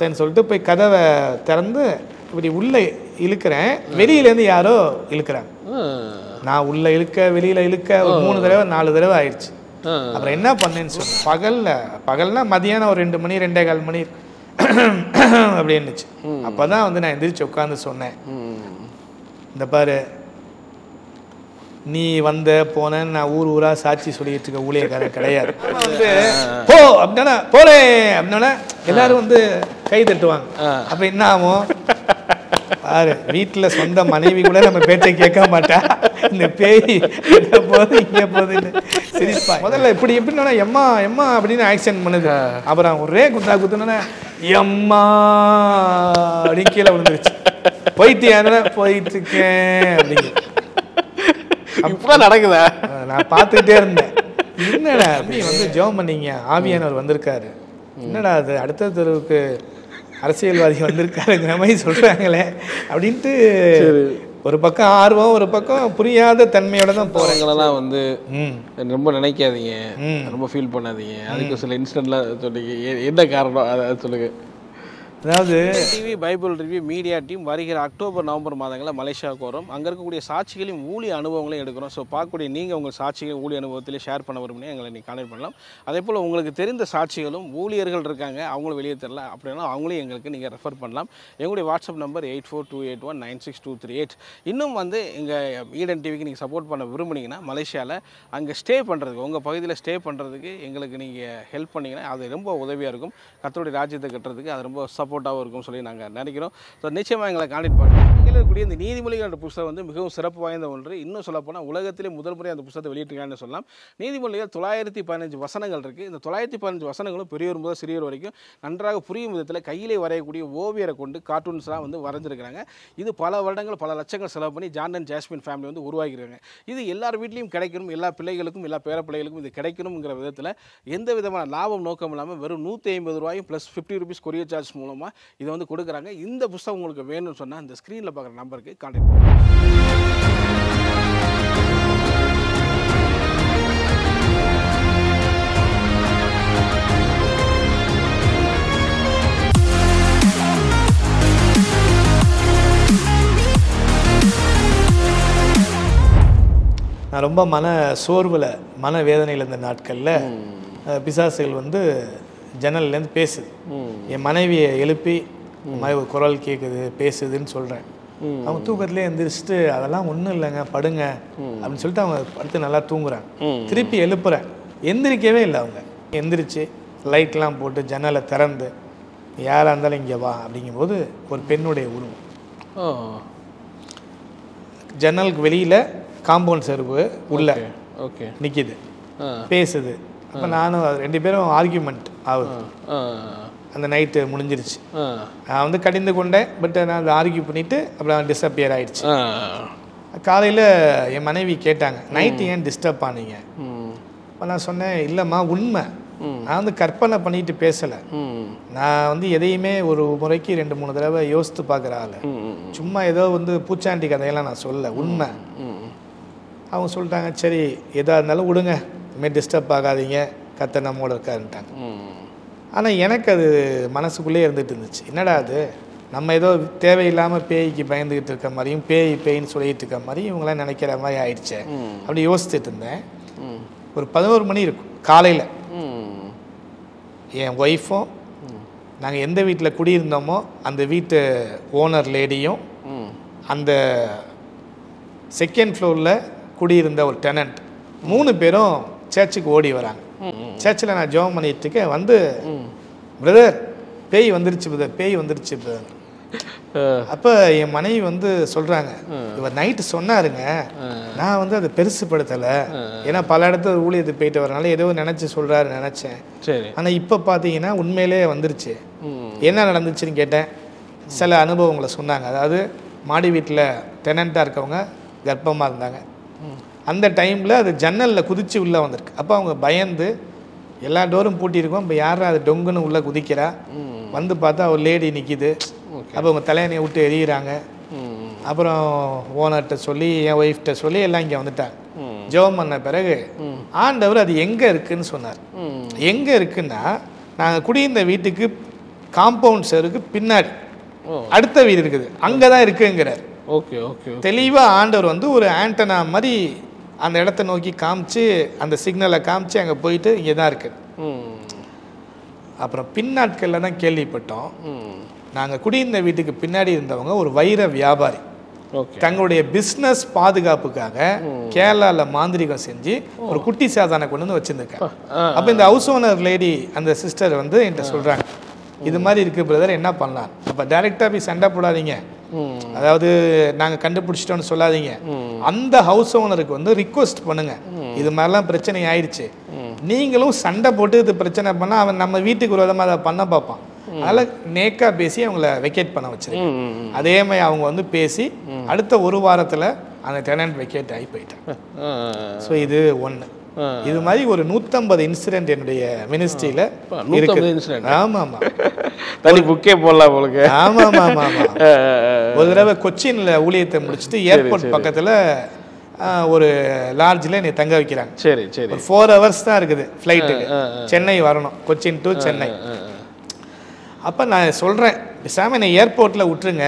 சரின்னு சொல்லிட்டு போய் கதவை திறந்து இப்படி உள்ளே இழுக்கிறேன், வெளியிலேருந்து யாரோ இழுக்கிறாங்க. நான் உள்ளே இழுக்க வெளியில் இழுக்க ஒரு 3 தடவை 4 தடவை ஆயிடுச்சு. அப்புறம் என்ன பண்ணேன்னு சொன்னேன், பகல்னா மதியானம் ஒரு 2 மணி 2:15 மணி அப்படி இருந்துச்சு. அப்போ தான் வந்து நான் எந்திரிச்சு உட்காந்து சொன்னேன், இந்த பாரு நீ வந்த போனேன்னு நான் ஊராக சாட்சி சொல்லிட்டு இருக்க ஊழியக்காரன் கிடையாது. வந்து போ அப்படின்னா போலே அப்படின்னா எல்லாரும் வந்து கை தட்டுவாங்க. அப்போ என்ன ஆகும் பாரு, வீட்டில் சொந்த மனைவி கூட நம்ம பேச்சை கேட்க மாட்டா, இந்த பேய் எங்கே போகுது இங்கே போகுதுன்னு சிரிப்பா. முதல்ல இப்படி எப்படின்னா எம்மா எம்மா அப்படின்னு ஆக்ஷன் பண்ணுது. அப்புறம் ஒரே குத்துனா எம்மா அப்படின்னு கீழே விழுந்துருச்சு. போயிட்டு இருக்கேன் அப்படிங்க. இப்பதான் நடக்குதா? நான் பார்த்துக்கிட்டே இருந்தேன், என்னடா அப்படி வந்து ஜெபம் பண்ணீங்க, ஆவியானவர் வந்திருக்காரு, என்னடா அது அடுத்த தெருவுக்கு அரசியல்வாதி வந்திருக்காருங்கிற மாதிரி சொல்றாங்களே அப்படின்ட்டு ஒரு பக்கம் ஆர்வம், ஒரு பக்கம் புரியாத தன்மையோட தான் போறவங்களெல்லாம் வந்து ரொம்ப நினைக்காதீங்க, ரொம்ப ஃபீல் பண்ணாதீங்க. அதுக்கு சில இன்சிடென்ட்லாம் சொல்லுங்க, என்ன காரணம் அதை சொல்லுங்க. அதாவது TV Bible review media team வருகிற அக்டோபர் நவம்பர் மாதங்களில் மலேசியாவுக்கு வரும். அங்கே இருக்கக்கூடிய சாட்சிகளையும் ஊழிய அனுபவங்களையும் எடுக்கிறோம். ஸோ பார்க்கக்கூடிய நீங்கள் உங்கள் சாட்சிகள் ஊழிய அனுபவத்திலே ஷேர் பண்ண விரும்பினா எங்களை நீங்கள் கான்டெக்ட் பண்ணலாம். அதே போல் உங்களுக்கு தெரிந்த சாட்சிகளும் ஊழியர்கள் இருக்காங்க, அவங்களும் வெளியே தெரியல அப்படின்னா அவங்களையும் எங்களுக்கு நீங்கள் ரெஃபர் பண்ணலாம். எங்களுடைய வாட்ஸ்அப் நம்பர் 8428196238. இன்னும் வந்து எங்கள் ஈடன் டிவிக்கு நீங்கள் சப்போர்ட் பண்ண விரும்புனீங்கன்னா மலேசியாவில் அங்கே ஸ்டே பண்ணுறதுக்கு, உங்கள் பகுதியில் ஸ்டே பண்ணுறதுக்கு எங்களுக்கு நீங்கள் ஹெல்ப் பண்ணிங்கன்னா அது ரொம்ப உதவியாக இருக்கும். கர்த்தருடைய ராஜ்யத்தை கட்டுறதுக்கு அது ரொம்ப சப்போர்ட்டாகவும் இருக்கும் சொல்லி நாங்கள் நினைக்கிறோம். ஸோ நிச்சயமாக எங்களை கான்டெக்ட் பண்ணுங்கள். இங்கே இருக்கக்கூடிய இந்த நீதிமொழிகள் புத்தகம் வந்து மிகவும் சிறப்பு வாய்ந்த ஒன்று. இன்னும் சொல்லப்போனால் உலகத்திலே முதல் முறை அந்த புத்தகத்தை வெளியிட்டிருக்காங்கன்னு சொல்லலாம். நீதிமொழிகள் 915 வசனங்கள் இருக்குது. இந்த 915 வசனங்களும் பெரியவர் முதல் சிறியவர் வரைக்கும் நன்றாக புரியும் விதத்தில் கையிலே வரையக்கூடிய ஓவியரை கொண்டு கார்ட்டூன்ஸ்லாம் வந்து வரைஞ்சிருக்கிறாங்க. இது பல வருடங்கள் பல லட்சங்கள் செலவு பண்ணி ஜான் அண்ட் ஜாஸ்மின் ஃபேமிலி வந்து உருவாக்கியிருக்காங்க. இது எல்லார் வீட்லேயும் கிடைக்கணும், எல்லா பிள்ளைகளுக்கும் எல்லா பேர பிள்ளைகளுக்கும் இது கிடைக்கணுங்கிற விதத்தில் எந்த விதமான லாபம் நோக்கம் இல்லாமல் வெறும் 150 ரூபாயும் ப்ளஸ் 50 ரூபீஸ் கொரியர் சார்ஜ் மூலமாக இதை வந்து கொடுக்குறாங்க. இந்த புத்தகம் உங்களுக்கு வேணும்னு சொன்னால் இந்த ஸ்க்ரீனில் பார்க்குற நம்பருக்கு கான்டெக்ட் பண்ணுங்கள். நான் ரொம்ப மன சோர்வில் மன வேதனையில் இருந்த நாட்களில் பிசாசுகள் வந்து ஜன்னல்லேருந்து பேசுது. என் மனைவியை எழுப்பி ஒரு குரல் கேட்குது பேசுதுன்னு சொல்கிறேன். அவங்க தூக்கத்துலேயே எந்திரிச்சிட்டு அதெல்லாம் ஒன்றும் இல்லைங்க படுங்க அப்படின்னு சொல்லிட்டு அவங்க படுத்து நல்லா தூங்குறாங்க. திருப்பி எழுப்புறேன், எந்திரிக்கவே இல்லை. அவங்க எந்திரிச்சு லைட்லாம் போட்டு ஜன்னலை திறந்து யாராக இருந்தாலும் இங்கே வா அப்படிங்கும்போது ஒரு பெண்ணுடைய உருவம் ஜன்னலுக்கு வெளியில் காம்பவுண்ட் செருப்பு உள்ள நிற்கிது, பேசுது. அப்போ நானும் 2 பேரும் ஆர்கியூமெண்ட் ஆகுது. அந்த நைட்டு முடிஞ்சிருச்சு. நான் வந்து கடிந்து கொண்டேன், பட் நான் அதை ஆர்கியூ பண்ணிவிட்டு அப்புறம் டிஸப்பியர் ஆகிடுச்சு. காலையில் என் மனைவி கேட்டாங்க, நைட்டு ஏன் டிஸ்டர்ப் ஆனீங்க? இப்போ நான் சொன்னேன், இல்லைம்மா உண்மை, நான் வந்து கற்பனை பண்ணிட்டு பேசலை. நான் வந்து எதையுமே ஒரு முறைக்கு 2-3 தடவை யோசித்து பார்க்குற ஆள். சும்மா ஏதோ வந்து பூச்சாண்டி கதையெல்லாம் நான் சொல்ல, உண்மை. அவங்க சொல்லிட்டாங்க, சரி எதாக இருந்தாலும் விடுங்க, இனிமேல் டிஸ்டர்ப் ஆகாதீங்க, கர்த்தர் நம்மோட இருக்காருன்ட்டாங்க. ஆனால் எனக்கு அது மனசுக்குள்ளே இருந்துகிட்டு இருந்துச்சு, என்னடா அது நம்ம ஏதோ தேவையில்லாமல் பேய்க்கு பயந்துக்கிட்டு இருக்க மாதிரியும் பேயின்னு சொல்லிட்டு இருக்க மாதிரியும் இவங்களாம் நினைக்கிற மாதிரி ஆயிடுச்சு. அப்படி யோசிச்சுட்டு இருந்தேன். ஒரு 11 மணி இருக்கும் காலையில். என் ஒய்ஃபும் நாங்கள் எந்த வீட்டில் குடியிருந்தோமோ அந்த வீட்டு ஓனர் லேடியும் அந்த செகண்ட் ஃப்ளோரில் குடியிருந்த ஒரு டெனண்ட் 3 பேரும் சர்ச்சுக்கு ஓடி வராங்க. சர்ச்சில் நான் ஜெபம் பண்ணிட்டு இருக்கேன். வந்து பிரதர் பேய் வந்துருச்சு பிரதர், பேய் வந்துருச்சு பிரதர். அப்போ என் மனைவி வந்து சொல்கிறாங்க, இவர் நைட்டு சொன்னாருங்க, நான் வந்து அதை பெருசுப்படுத்தலை, ஏன்னா பல இடத்துல ஊழியத்துக்கு போயிட்டு வரனால ஏதோ நினச்சி சொல்கிறாரு நினச்சேன். ஆனால் இப்போ பார்த்தீங்கன்னா உண்மையிலே வந்துருச்சு. என்ன நடந்துச்சுன்னு கேட்டேன். சில அனுபவங்களை சொன்னாங்க. அதாவது மாடி வீட்டில் டெனண்ட்டாக இருக்கவங்க கர்ப்பமாக இருந்தாங்க. அந்த டைமில் அது ஜன்னலில் குதித்து உள்ளே வந்திருக்கு. அப்போ அவங்க பயந்து எல்லா டோரும் பூட்டியிருக்கோம். இப்போ யாரும் அது டொங்குன்னு உள்ளே குதிக்கிறா. வந்து பார்த்தா ஒரு லேடி நிற்கிது. அப்போ அவங்க தலையணையை விட்டு எரியிறாங்க. அப்புறம் ஓனர்கிட்ட சொல்லி என் ஒய்ஃப்கிட்ட சொல்லி எல்லாம் இங்கே வந்துட்டாங்க. ஜெபம் பண்ண பிறகு ஆண்டவர் அது எங்கே இருக்குதுன்னு சொன்னார். எங்கே இருக்குன்னா, நாங்கள் குடியிருந்த வீட்டுக்கு காம்பவுண்ட் சேருக்கு பின்னாடி அடுத்த வீடு இருக்குது, அங்கே தான் இருக்குங்கிறார். Okay okay. தெளிவாக ஆண்டவர் வந்து ஒரு ஆண்டனா மாதிரி அந்த இடத்த நோக்கி காமிச்சு அந்த சிக்னலை காமிச்சு அங்கே போயிட்டு இங்கே தான் இருக்குது. அப்புறம் பின்னாட்களில் தான் கேள்விப்பட்டோம், நாங்கள் குடியிருந்த வீட்டுக்கு பின்னாடி இருந்தவங்க ஒரு வைர வியாபாரி தங்களுடைய பிஸ்னஸ் பாதுகாப்புக்காக கேரளாவில் மாந்திரிகம் செஞ்சு ஒரு குட்டி சாதானை கொண்டு வந்து வச்சுருந்துருக்காங்க. அப்போ இந்த ஹவுஸ் ஓனர் லேடி அந்த சிஸ்டர் வந்து என்கிட்ட சொல்கிறாங்க, இது மாதிரி இருக்குது பிரதர், என்ன பண்ணலாம்? அப்போ டைரெக்டாக போய் சண்டை போடாதீங்க, அதாவது நாங்கள் கண்டுபிடிச்சிட்டோன்னு சொல்லாதீங்க. அந்த ஹவுஸ் ஓனருக்கு வந்து ரிக்வெஸ்ட் பண்ணுங்க, இது மாதிரிலாம் பிரச்சனை ஆயிடுச்சு, நீங்களும் சண்டை போட்டு இது பிரச்சனை பண்ணால் அவன் நம்ம வீட்டுக்கு விரோதமாக அதை பண்ண பார்ப்பான். அதனால் நேக்காக பேசி அவங்கள வெக்கேட் பண்ண வச்சிருக்கேன். அதே மாதிரி அவங்க வந்து பேசி அடுத்த ஒரு வாரத்தில் அந்த டெனன்ட் வெக்கேட் ஆகி போயிட்டாங்க. ஸோ இது ஒன்று. இது மாதிரி ஒரு 150 இன்சிடென்ட் என்னுடைய மினிஸ்ட்ரியில் இருக்கு. ஆமாம் ஆமாம், தனி புக்கே போடலாம் உங்களுக்கு. ஆமாம் ஆமாம் ஆமாம். ஒரு தடவை கொச்சினில் ஊழியத்தை முடிச்சுட்டு ஏர்போர்ட் பக்கத்தில் ஒரு லாட்ஜில் என்னை தங்க வைக்கிறாங்க. சரி சரி. ஒரு 4 hours தான் இருக்குது ஃப்ளைட்டுக்கு, சென்னை வரணும், கொச்சின் டு சென்னை. அப்போ நான் சொல்கிறேன், பேசாமல் என்னை ஏர்போர்ட்டில் விட்டுருங்க,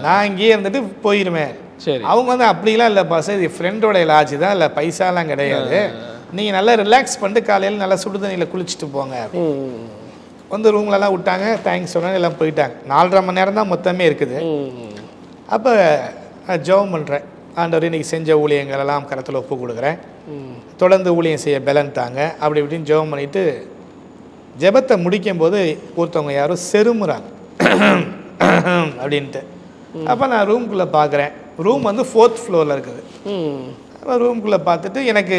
நான் இங்கேயே இருந்துட்டு போயிடுவேன். சரி. அவங்க வந்து அப்படிலாம் இல்லை பாஸ், இது ஃப்ரெண்டோட லாட்ஜ் தான், இல்லை பைசாலாம் கிடையாது, நீங்கள் நல்லா ரிலாக்ஸ் பண்ணிட்டு காலையில் நல்லா சுடு தண்ணியில் குளிச்சுட்டு போங்க. வந்து ரூம்லலாம் விட்டாங்க, தேங்க்ஸ் சொன்னாங்க, எல்லாம் போயிட்டாங்க. 4.5 மணி நேரம் தான் மொத்தமே இருக்குது. அப்போ நான் ஜெபம் பண்ணுறேன், ஆண்டவர் இன்னைக்கு செஞ்ச ஊழியங்கள் எல்லாம் கரத்தில் ஒப்பு கொடுக்குறேன், தொடர்ந்து ஊழியம் செய்ய பலன் தாங்க, அப்படி இப்படின்னு ஜெபம் பண்ணிவிட்டு ஜெபத்தை முடிக்கும் போது ஒருத்தவங்க யாரும் செருமுறாங்க அப்படின்ட்டு. அப்போ நான் ரூம்குள்ளே பார்க்குறேன், ரூம் வந்து 4th floorல இருக்குது. ரூம்குள்ளே பார்த்துட்டு எனக்கு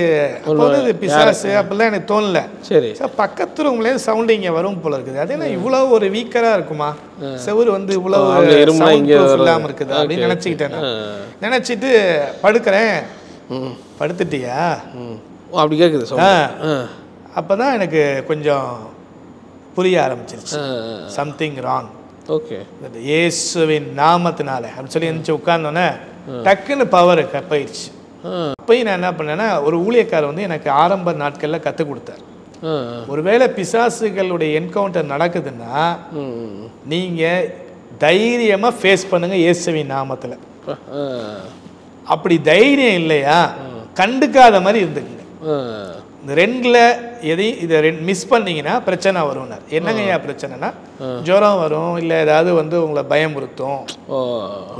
வந்து பிசாசு அப்படிலாம் எனக்கு தோணல. சரி, பக்கத்து ரூம்லேருந்து சவுண்டு இங்கே வரும் போல இருக்குது. அது என்ன இவ்வளோ ஒரு வீக்கராக இருக்குமா, செவுரு வந்து இவ்வளோ இல்லாமல் இருக்குது அப்படின்னு நினச்சிக்கிட்டேன். நினச்சிட்டு படுக்கிறேன். படுத்துட்டியா அப்படி கேட்குது. அப்போ தான் எனக்கு கொஞ்சம் புரிய ஆரம்பிச்சிருச்சு, சம்திங் ராங். ஓகே, இயேசுவின் நாமத்தினால அப்படின்னு சொல்லி இருந்துச்சு. உட்கார்ந்தோன்னே டக்குன்னு பவர் போயிடுச்சு. அப்பயும் நான் என்ன பண்ணேன்னா, ஒரு ஊழியக்காரர் வந்து எனக்கு ஆரம்ப நாட்களில் கற்றுக் கொடுத்தார், ஒருவேளை பிசாசுகளுடைய என்கவுண்டர் நடக்குதுன்னா நீங்கள் தைரியமாக ஃபேஸ் பண்ணுங்க இயேசுவின் நாமத்தில். அப்படி தைரியம் இல்லையா, கண்டுக்காத மாதிரி இருந்துக்குங்க. இந்த 2ல் எதையும் இதை மிஸ் பண்ணிங்கன்னா பிரச்சனை வரும்னார். என்னங்க ஐயா பிரச்சனைனா, ஜுரம் வரும், இல்லை ஏதாவது வந்து உங்களை பயமுறுத்தும்.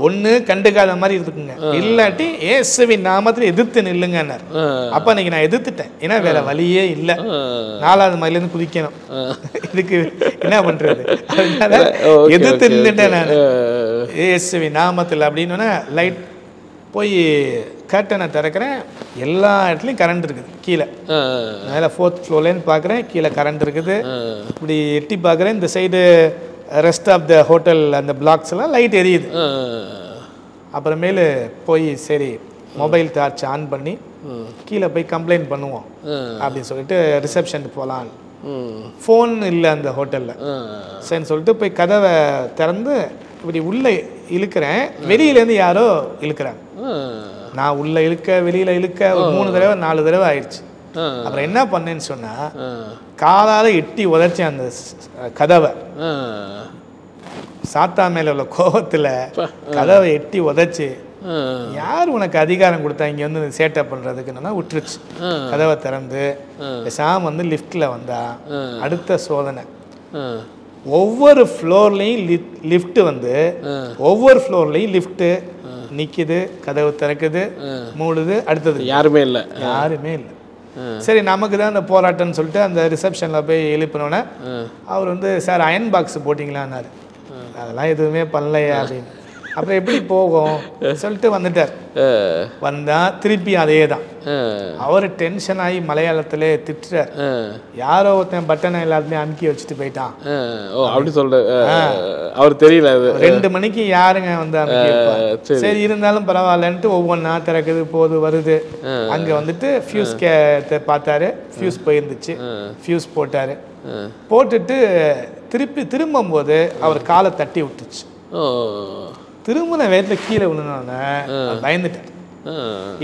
ஒன்று கண்டுக்காத மாதிரி இருக்குங்க, இல்லாட்டி இயேசுவின் நாமத்தில் எதிர்த்து நில்லுங்கன்னார். அப்போ அன்னைக்கு நான் எதிர்த்துட்டேன், ஏன்னா வேற வழியே இல்லை, 4வது மைலேருந்து குதிக்கணும், இதுக்கு என்ன பண்ணுறது, அதனால எதிர்த்து நின்றுட்டேன் நான் இயேசுவின் நாமத்தில். அப்படின்னா லைட் போய் கர்ட்டனை திறக்கிறேன், எல்லா இடத்துலையும் கரண்ட் இருக்குது. கீழே மேலே 4th floorலேருந்து பார்க்குறேன், கீழே கரண்ட் இருக்குது. இப்படி எட்டி பார்க்குறேன், இந்த side rest of the hotel அந்த பிளாக்ஸ் எல்லாம் லைட் எரியுது. அப்புறமேலு போய் சரி மொபைல் டார்ச் ஆன் பண்ணி கீழே போய் கம்ப்ளைண்ட் பண்ணுவோம் அப்படின்னு சொல்லிட்டு ரிசப்ஷனுக்கு போகலான்னு. ஃபோன் இல்லை அந்த ஹோட்டலில். சரின்னு சொல்லிட்டு போய் கதவை திறந்து இப்படி உள்ளே இழுக்கிறேன், வெளியிலேருந்து யாரோ இழுக்கிறாங்க. நான் உள்ள இழுக்க வெளியில இழுக்க ஒரு 3 தடவை 4 தடவை ஆயிடுச்சு. அப்புறம் என்ன பண்ணேன்னு சொன்னா, காலால எட்டி உதச்சேன் அந்த கதவை. சாத்தா மேல உள்ள கோபத்துல கதவை எட்டி உதச்சு, யார் உனக்கு அதிகாரம் கொடுத்தா இங்க வந்து சேட்டை பண்றதுக்குன்னா விட்டுருச்சு. கதவை திறந்து சாம் வந்து லிஃப்ட்ல வந்தா அடுத்த சோதனை. ஒவ்வொரு ஃப்ளோர்லையும் லிஃப்ட் வந்து ஒவ்வொரு ஃப்ளோர்லையும் லிஃப்ட் நிக்குது, கதவு திறக்குது, மூடுது, அடுத்தது யாருமே இல்லை. சரி நமக்கு தான் அந்த போராட்டம்னு சொல்லிட்டு அந்த ரிசப்ஷனில் போய் எழுப்பினோன்னே அவர் வந்து சார் அயன் பாக்ஸ் போட்டிங்களான்னாரு. அதெல்லாம் எதுவுமே பண்ணலையா அப்படின்னு. அப்புறம் எப்படி போகும் சொல்லிட்டு வந்துட்டார். வந்தா திருப்பி அதே தான். அவர் டென்ஷன் ஆகி மலையாளத்திலே திட்டுறார், யாரோ ஒருத்தன் பட்டனை எல்லாத்தையும் அமுக்கி வச்சுட்டு போயிட்டான் அப்படி சொல்ற. அவர் தெரியல 2 மணிக்கு யாருங்க வந்து அமுக்கி. சரி இருந்தாலும் பரவாயில்லன்ட்டு ஒவ்வொன்றா திறக்குது, போது வருது. அங்க வந்துட்டு ஃபியூஸ் பார்த்தாரு, ஃபியூஸ் போயிருந்துச்சு, ஃபியூஸ் போட்டாரு. போட்டுட்டு திரும்பும் போது அவர் காலை தட்டி விட்டுச்சு. திரும்ப நான் வேட்டில் கீழே விழுந்தோன்னே பயந்துட்டேன்.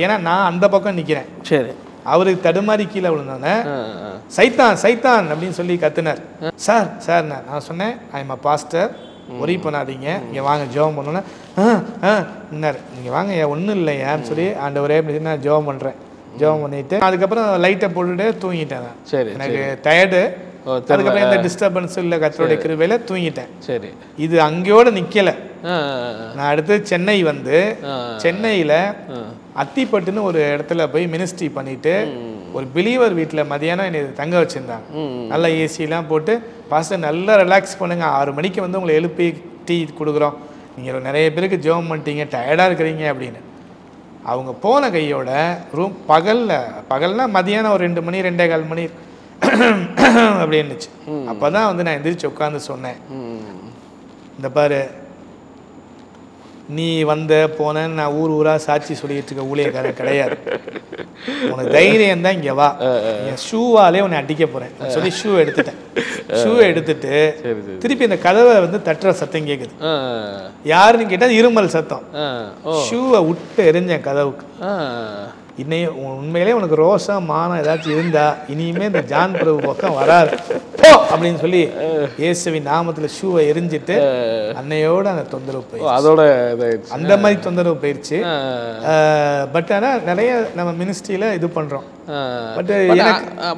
ஏன்னா நான் அந்த பக்கம் நிற்கிறேன். சரி, அவருக்கு தடுமாறி கீழே விழுந்தோன்னே சைத்தான் சைத்தான் அப்படின்னு சொல்லி கத்துனார். சார் சார் நான் சொன்னேன் I am a pastor, worry பண்ணாதீங்க, இங்கே வாங்க ஜெபம் பண்ணோன்னே நீங்கள் வாங்க ஒன்றும் இல்லையான்னு சொல்லி ஆண்டவரே அப்படின்னு நான் ஜெபம் பண்ணுறேன். ஜெபம் பண்ணிட்டு அதுக்கப்புறம் லைட்டை போட்டுட்டு தூங்கிட்டேன். சரி, எனக்கு டயர்டு. அதுக்கப்புறம் எந்த டிஸ்டர்பன்ஸும் இல்லை, கர்த்தருடைய கிருபையில தூங்கிட்டேன். சரி, இது அங்கேயோட நிற்கலை. நான் அடுத்து சென்னை வந்து சென்னையில் அத்திப்பட்டுன்னு ஒரு இடத்துல போய் மினிஸ்ட்ரி பண்ணிட்டு ஒரு பிலீவர் வீட்டில் மதியானம் என்னை தங்க வச்சுருந்தாங்க. நல்லா ஏசிலாம் போட்டு பாஸ்டர் நல்லா ரிலாக்ஸ் பண்ணுங்க, 6 மணிக்கு வந்து உங்களை எழுப்பி டீ கொடுக்குறோம், நீங்கள் நிறைய பேருக்கு ஜெபம் பண்ணிட்டீங்க, டயர்டாக இருக்கிறீங்க அப்படின்னு. அவங்க போன கையோட ரூம் பகல்னா மதியானம் ஒரு 2 மணி 2:15 மணி அப்படி இருந்துச்சு. அப்போ தான் வந்து நான் எந்திரிச்சு உட்காந்து சொன்னேன், இந்த பாரு நீ வந்த போனேன்னு நான் ஊராக சாட்சி சொல்லிட்டு இருக்க ஊழியக்காரன் கிடையாது. உனக்கு தைரியம் தான் இங்கே வா, என் ஷூவாலே உன்னை அடிக்க போகிறேன் சொல்லி ஷூ எடுத்துட்டேன். ஷூவை எடுத்துட்டு திருப்பி இந்த கதவை வந்து தட்டுற சத்தம் கேட்குது. யாருன்னு கேட்டால் இருமல் சத்தம். ஷூவை விட்டு எரிஞ்சேன் கதவுக்கு. இன்னையும் உண்மையிலே உனக்கு ரோசா மானம் ஏதாச்சும் இருந்தா இனியுமே இந்த ஜான் பிரபு பக்கம் வராது போ அப்படின்னு சொல்லி இயேசுவின் நாமத்துல ஷூவை எரிஞ்சிட்டு அன்னையோட அந்த தொந்தரவு போயிடுச்சு. அதோட அந்த மாதிரி தொந்தரவு போயிடுச்சு. பட் ஆனால் நிறைய நம்ம மினிஸ்ட்ரியில இது பண்றோம்.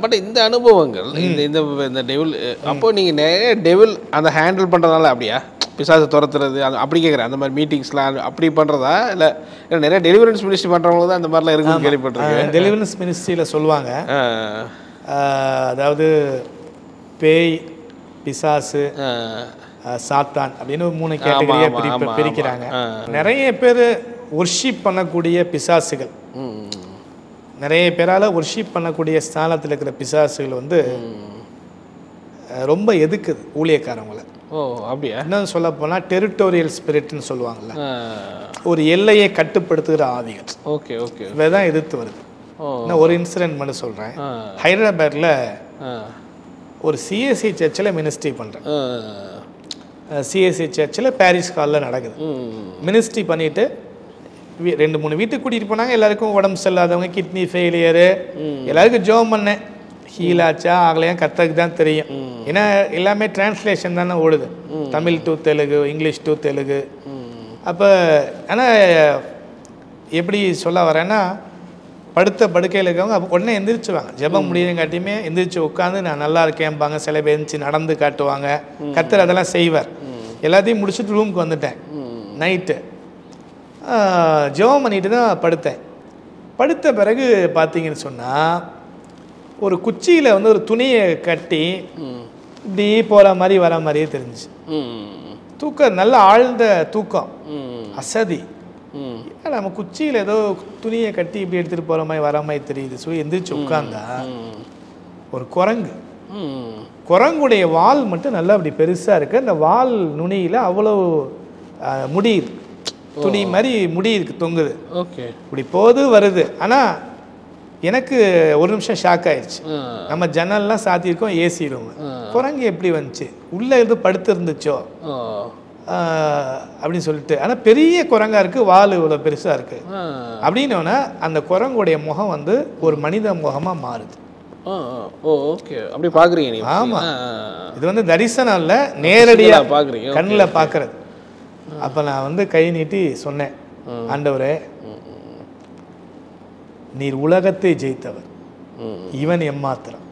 பட் இந்த அனுபவங்கள் இந்த டெவில் அப்போ நீங்க நிறைய டெவில் அந்த ஹேண்டில் பண்றதால அப்படியா பிசாசை துரத்துறது அது அப்படி கேட்குறேன். அந்த மாதிரி மீட்டிங்ஸ்லாம் அப்படி பண்ணுறதா இல்லை நிறைய டெலிவரன்ஸ் மினிஸ்ட்ரி பண்ணுறவங்க தான் அந்த மாதிரிலாம் இருக்குன்னு கேள்விப்பட்டிருக்கேன். டெலிவரன்ஸ் மினிஸ்ட்ரியில் சொல்லுவாங்க, அதாவது பேய், பிசாசு, சாத்தான் அப்படின்னு 3 கேட்டகரியாக பிரிக்கிறாங்க. நிறைய பேர் ஒர்ஷிப் பண்ணக்கூடிய பிசாசுகள், நிறைய பேரால் ஒர்ஷிப் பண்ணக்கூடிய ஸ்தானத்தில் இருக்கிற பிசாசுகள் வந்து ரொம்ப எதுக்குது ஊழியக்காரங்களை. அப்படியா? என்ன சொல்ல போனால் டெரிட்டோரியல் ஸ்பிரிட்னு சொல்லுவாங்கல்ல, ஒரு எல்லையை கட்டுப்படுத்துகிற ஆவிகள். ஓகே ஓகே, இதான் எதிர்த்து வருது. நான் ஒரு இன்சிடென்ட் மட்டும் சொல்கிறேன். ஹைதராபாத்தில் ஒரு சிஎஸ்சி சர்ச்சில் மினிஸ்ட்ரி பண்ணுறேன். சிஎஸ்சி சர்ச்சில் பாரிஸ் ஹாலில் நடக்குது. மினிஸ்ட்ரி பண்ணிவிட்டு 2-3 வீட்டுக்கு கூட்டிகிட்டு போனாங்க. எல்லாருக்கும் உடம்பு சரியில்லாதவங்க, கிட்னி ஃபெயிலியரு, எல்லாருக்கும் ஜெபம் பண்ணேன். ஹீலாச்சா ஆகலையா கத்தருக்கு தான் தெரியும். ஏன்னா எல்லாமே டிரான்ஸ்லேஷன் தானே ஓடுது, Tamil to Telugu, English to Telugu. அப்போ ஆனால் எப்படி சொல்ல வரேன்னா, படுக்கையில் இருக்கவங்க அப்போ உடனே எந்திரிச்சுவாங்க. ஜெபம் முடியுங்காட்டியுமே எந்திரிச்சு உட்காந்து நான் நல்லா இருக்கேன்பாங்க. சில பேர் எந்திரிச்சு நடந்து காட்டுவாங்க. கர்த்தர் அதெல்லாம் செய்வார். எல்லாத்தையும் முடிச்சுட்டு ரூமுக்கு வந்துட்டேன். நைட்டு ஜெபம் பண்ணிட்டு தான் படுத்தேன். படுத்த பிறகு பார்த்தீங்கன்னு சொன்னால் ஒரு குச்சியில் வந்து ஒரு துணியை கட்டி இப்படி போகிற மாதிரி வர மாதிரியே தெரிஞ்சிச்சு. தூக்கம் நல்ல ஆழ்ந்த தூக்கம், அசதி. நம்ம குச்சியில் ஏதோ துணியை கட்டி இப்படி எடுத்துகிட்டு போகிற மாதிரி வர மாதிரி தெரியுது. சொல்லி எந்திரிச்சு உட்காந்தா ஒரு குரங்குடைய வால் மட்டும் நல்லா அப்படி பெருசாக இருக்குது. அந்த வால் நுனியில் அவ்வளோ முடி இருக்கு, துணி மாதிரி முடி இருக்கு, தொங்குது. ஓகே, இப்படி போது வருது. ஆனால் எனக்கு ஒரு நிமிஷம் ஷாக் ஆயிடுச்சு. நம்ம ஜன்னல்லாம் சாத்தியிருக்கோம், ஏசி ரூம். குரங்கு எப்படி வந்துச்சு, உள்ளே எது படுத்து இருந்துச்சோ அப்படின்னு சொல்லிட்டு. ஆனால் பெரிய குரங்கா இருக்குது, வால் இவ்வளோ பெருசாக இருக்குது அப்படின்னோன்னா அந்த குரங்குடைய முகம் வந்து ஒரு மனித முகமாக மாறுது. ஓகே, அப்படி பார்க்குறீங்க நீங்க? ஆமாம், இது வந்து தரிசனம் இல்லை, நேரடியாக பார்க்குறீங்க, கண்ணில் பார்க்குறது. அப்போ நான் வந்து கை நீட்டி சொன்னேன், ஆண்டவரே நீர் உலகத்தை ஜெயித்தவர், இவன் எம்மாத்திரம்.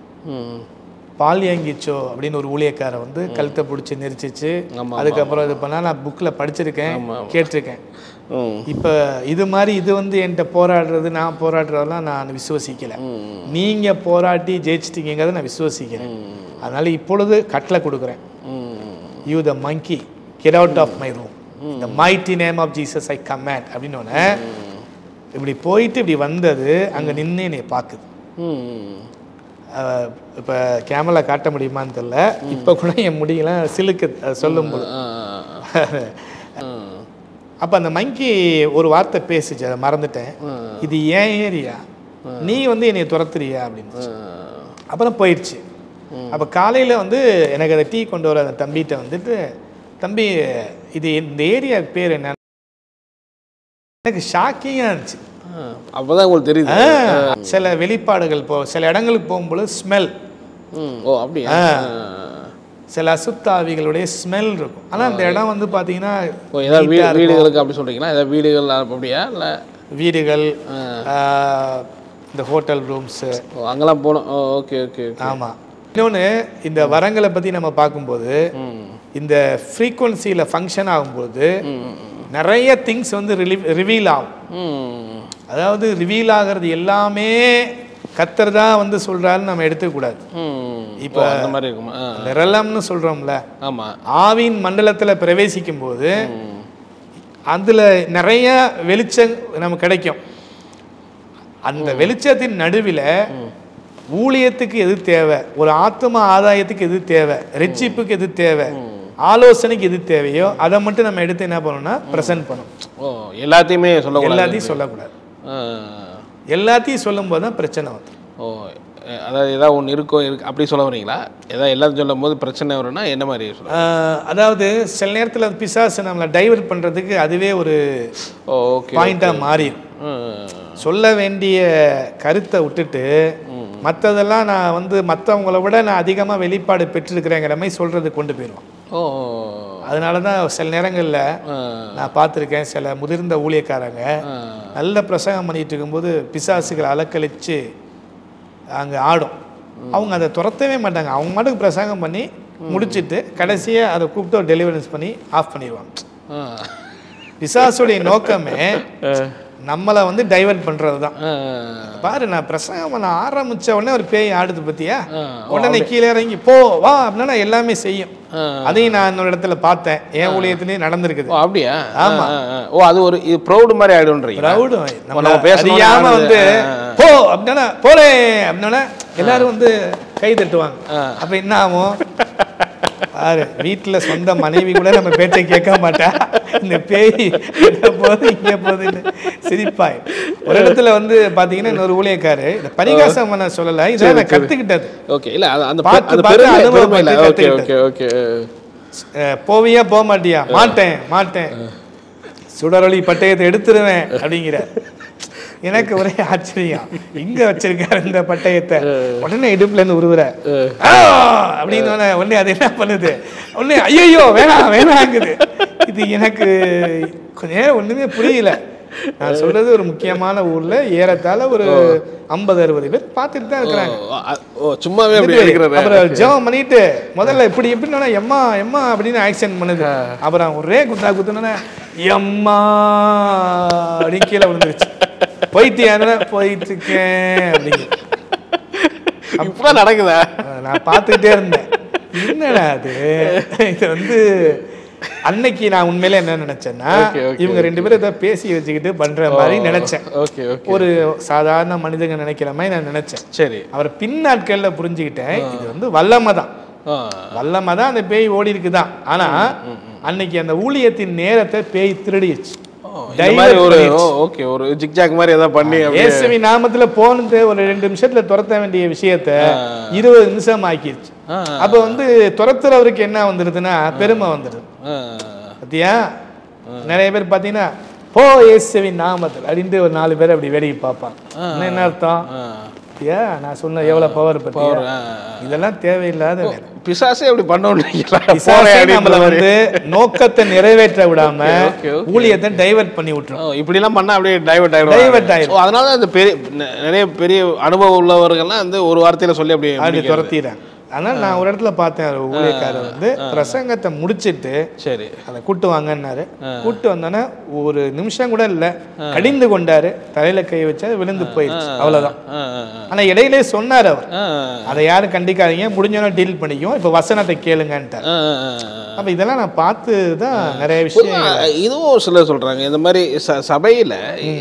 பால்யாங்கிச்சோ அப்படின்னு ஒரு ஊழியக்காரை வந்து கழுத்தை பிடிச்சி நெரிச்சிச்சு. அதுக்கப்புறம் இது பண்ணால் நான் புக்கில் படிச்சிருக்கேன், கேட்டிருக்கேன். இப்போ இது மாதிரி இது வந்து என்கிட்ட போராடுறது, நான் போராடுறதெல்லாம் நான் விசுவசிக்கலை. நீங்கள் போராட்டி ஜெயிச்சிட்டீங்கிறத நான் விசுவசிக்கிறேன். அதனால் இப்பொழுது கட்டளை கொடுக்குறேன், you the monkey get out of my room, the mighty name of Jesus I command அப்படின்னோடனே இப்படி போயிட்டு இப்படி வந்தது அங்கே நின்று என்னை பார்க்குது. இப்போ கேமரா காட்ட முடியுமான்னு தெரியல, இப்போ கூட என் முடியெல்லாம் சிலுக்குது அதை சொல்லும்போது. அப்போ அந்த மங்கி ஒரு வார்த்தை பேசிச்சு, அதை மறந்துட்டேன். இது ஏன் ஏரியா, நீ வந்து என்னை துரத்துறியா அப்படின்னு. அப்புறம் போயிடுச்சு. அப்போ காலையில் வந்து எனக்கு அதை டீ கொண்டு வர அந்த தம்பிகிட்ட வந்துட்டு, தம்பி இது இந்த ஏரியாவுக்கு பேர் என்ன, எனக்கு ஷாக்கிங்காக இருந்துச்சு. அப்போதான் உங்களுக்கு தெரியுது. சில வெளிப்பாடுகள் சில இடங்களுக்கு போகும்போது ஸ்மெல். ஓ அப்படியா? சில அசுத்தாவிகளுடைய ஸ்மெல் இருக்கும். ஆனால் அந்த இடம் வந்து பார்த்தீங்கன்னா ஏதாவது வீடுகளுக்கு அப்படி சொல்கிறீங்களா? ஏதாவது வீடுகள் அப்படியா? இல்லை வீடுகள், இந்த ஹோட்டல் ரூம்ஸு அங்கெல்லாம் போகணும். Okay okay. ஆமாம். இன்னொன்று, இந்த வரங்களை பற்றி நம்ம பார்க்கும்போது இந்த ஃப்ரீக்குவன்சியில் ஃபங்க்ஷன் ஆகும்போது நிறைய திங்ஸ் வந்து ரிவீல் ஆகும். அதாவது ரிவீல் ஆகிறது எல்லாமே கர்த்தர் தான் வந்து சொல்கிறாருன்னு நம்ம எடுத்துக்கூடாது. இப்போ அந்த மாதிரி இருக்குமா? நிரலம்னு சொல்கிறோம்ல, ஆமாம், ஆவின் மண்டலத்தில் பிரவேசிக்கும் போது அதில் நிறைய வெளிச்சம் நமக்கு கிடைக்கும். அந்த வெளிச்சத்தின் நடுவில் ஊழியத்துக்கு எது தேவை, ஒரு ஆத்ம ஆதாயத்துக்கு எது தேவை, ரட்சிப்புக்கு எது தேவை, ஆலோசனைக்கு எது தேவையோ அதை மட்டும் நம்ம எடுத்து என்ன பண்ணணும்னா ப்ரெசென்ட் பண்ணணும். எல்லாத்தையும் சொல்லக்கூடாது. எல்லாத்தையும் சொல்லும்போது தான் பிரச்சனை வந்து. அதாவது ஏதாவது ஒன்று இருக்கு அப்படி சொல்ல வரீங்களா? ஏதாவது எல்லாத்தையும் சொல்லும் போது பிரச்சனை வரும்னா என்ன மாதிரி சொல்ல? அதாவது சில நேரத்தில் பிசாசு நம்மளை டைவர்ட் பண்ணுறதுக்கு அதுவே ஒரு பாயிண்டாக மாறிடும். சொல்ல வேண்டிய கருத்தை விட்டுட்டு மற்றதெல்லாம் நான் வந்து மற்றவங்கள விட நான் அதிகமாக வெளிப்பாடு பெற்றிருக்கிறேங்கிற மாதிரி சொல்கிறது கொண்டு போயிடுவான். அதனால தான் சில நேரங்களில் நான் பார்த்துருக்கேன், சில முதிர்ந்த ஊழியக்காரங்க நல்ல பிரசங்கம் பண்ணிட்டு இருக்கும்போது பிசாசுகளை அலக்கழித்து அங்கே ஆடும். அவங்க அதை துரத்தவே மாட்டாங்க. அவங்க மட்டும் பிரசங்கம் பண்ணி முடிச்சுட்டு கடைசியாக அதை கூப்பிட்டு டெலிவரன்ஸ் பண்ணி ஆஃப் பண்ணிடுவாங்க. பிசாசுடைய நோக்கமே நம்மளை வந்து டைவர்ட் பண்ணுறது தான். பாரு, நான் பிரசங்கம் பண்ண ஆரம்பித்த உடனே ஒரு பேய் ஆடுது பற்றியா, உடனே கீழே இறங்கி போ வா அப்படின்னா எல்லாமே செய்யும். அதையும் நான் இன்னொரு இடத்துல பார்த்தேன், என் ஊழியத்துலேயும் நடந்திருக்குது. அப்படியா? ஆமாம். அது ஒரு ப்ரௌடு மாதிரி ஆகிடும்ன்றீங்க. ப்ரௌடு நம்ம தெரியாமல் வந்து போ அப்படின்னா போலே அப்படின்னா எல்லாரும் வந்து கை தட்டுவாங்க. அப்போ என்ன ஆகும் பாரு, வீட்டில் சொந்த மனைவி கூட நம்ம பேச்சை கேட்க மாட்டா, இந்த பேய் போது இங்கே போகுதுன்னு சிரிப்பாய். ஒரு இடத்துல வந்து பார்த்தீங்கன்னா இன்னொரு ஊழியக்காரு இந்த பரிகாசம் பண்ண சொல்லலை, இதை நான் கற்றுக்கிட்டது. ஓகே, இல்லை அந்த போவியா போக மாட்டியா? மாட்டேன் சுடரொளி பட்டயத்தை எடுத்துருவேன் அப்படிங்கிற. எனக்கு ஒரே ஆச்சரியம், இங்க வச்சிருக்காரு இந்த பட்டயத்தை, உடனே இடுப்புல இருந்து உருவுற அப்படின்னு உடனே அது என்ன பண்ணுது, உடனே ஐயோ வேணாங்குது. இது எனக்கு கொஞ்ச நேரம் ஒண்ணுமே புரியல. நான் சொல்றது ஒரு முக்கியமான ஊர்ல ஏறத்தாழ ஒரு 50-60 பேர் பார்த்துட்டு தான் இருக்கிறாங்க. சும்மாவே அப்புறம் ஜெபம் பண்ணிட்டு முதல்ல இப்படி எப்படின்னா எம்மா எம்மா அப்படின்னு ஆக்ஷன் பண்ணுது. அப்புறம் ஒரே குத்துனா எம்மா அப்படின்னு கீழே விழுந்துருச்சு. போயிட்டு இருக்கேன் அப்படிங்க. அப்பதான் நடக்குதா? நான் பார்த்துக்கிட்டே இருந்தேன், என்னடா அது. இது வந்து அன்னைக்கு நான் உண்மையில என்ன நினைச்சேன்னா, இவங்க 2 பேரும் ஏதாவது பேசி வச்சுக்கிட்டு பண்ற மாதிரி நினைச்சேன். ஒரு சாதாரண மனிதங்க நினைக்கிற மாதிரி நான் நினைச்சேன். சரி, அவர் பின்னாட்கள்ல புரிஞ்சுக்கிட்டேன், இது வந்து வல்லமை தான் அந்த பேய் ஓடி இருக்குதான். ஆனா அன்னைக்கு அந்த ஊழியத்தின் நேரத்தை பேய் திருடிடுச்சு. ஒரு ஜிக்ஜாக் மாதிரி ஏதாவது பண்ணி இயேசுவின் நாமத்துல போனது ஒரு 2 நிமிஷத்துல துரத்த வேண்டிய விஷயத்தை 20 நிமிஷம் ஆக்கிடுச்சு. அப்ப வந்து துரத்துறவருக்கு என்ன வந்துருதுன்னா பெருமை வந்துடுது. பத்தியா, நிறைய பேர் பாத்தீங்கன்னா போ இயேசுவின் நாமத்தில் அப்படின்ட்டு ஒரு 4 பேர் அப்படி வேடிக்கை பார்ப்பாங்க. என்ன அர்த்தம்? நான் சொன்ன எவ்வளவு பவர் பத்தி, இதெல்லாம் தேவையில்லாத பிசாசே அப்படி நம்மள வந்து நோக்கத்தை நிறைவேற்ற விடாம ஊழியத்தை டைவர்ட் பண்ணி விட்டுரும். இப்படி எல்லாம் பண்ணா அப்படியே டைவர்ட் ஆயிடும். அதனால அந்த நிறைய பெரிய அனுபவம் உள்ளவர்கள்லாம் வந்து ஒரு வார்த்தையில சொல்லி அப்படியே துரத்திடுறாங்க. ஆனால் நான் ஒரு இடத்துல பார்த்தேன், ஊழியக்காரர் வந்து பிரசங்கத்தை முடிச்சிட்டு சரி அதை கூட்டு வாங்கன்னாரு. கூட்டு வந்தோன்னே ஒரு நிமிஷம் கூட இல்லை, கடிந்து கொண்டாரு, தலையில கை வச்சா விழுந்து போயிடுச்சு, அவ்வளவுதான். ஆனா இடையிலே சொன்னார் அவர், அதை யாரும் கண்டிக்காதீங்க, முடிஞ்சோன்னா டீல் பண்ணிக்குவோம், இப்ப வசனத்தை கேளுங்கன்ட்டார். அப்ப இதெல்லாம் நான் பார்த்து தான் நிறைய விஷயம். இதுவும் சிலர் சொல்றாங்க, இந்த மாதிரி சபையில